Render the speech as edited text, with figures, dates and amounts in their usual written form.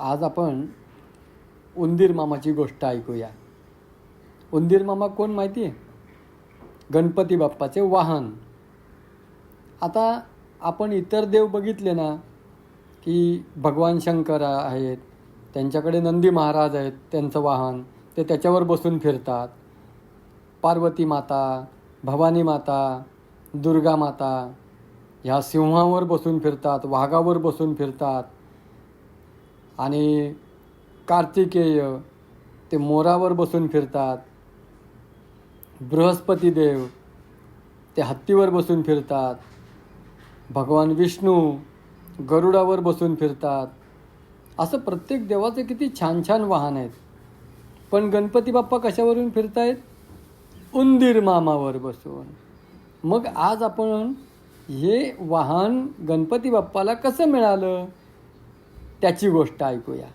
आज आपण उंदीर मामाची गोष्ट ऐकूया. उंदीर मामा कोण माहिती आहे? गणपती बाप्पाचे वाहन. आता आपण इतर देव बघितले ना, की भगवान शंकर आहेत, त्यांच्याकडे नंदी महाराज आहेत, त्यांचं वाहन ते त्याच्यावर बसून फिरतात. पार्वती माता, भवानी माता, दुर्गा माता ह्या सिंहावर बसून फिरतात, वाघावर बसून फिरतात. आणि कार्तिकेय ते मोरावर बसून फिरतात. बृहस्पती देव ते हत्तीवर बसून फिरतात. भगवान विष्णू गरुडावर बसून फिरतात. असं प्रत्येक देवाचे किती छान छान वाहन आहेत. पण गणपती बाप्पा कशावरून फिरतायत? उंदीर मामावर बसून. मग आज आपण हे वाहन गणपती बाप्पाला कसं मिळालं त्याची गोष्ट ऐकूया.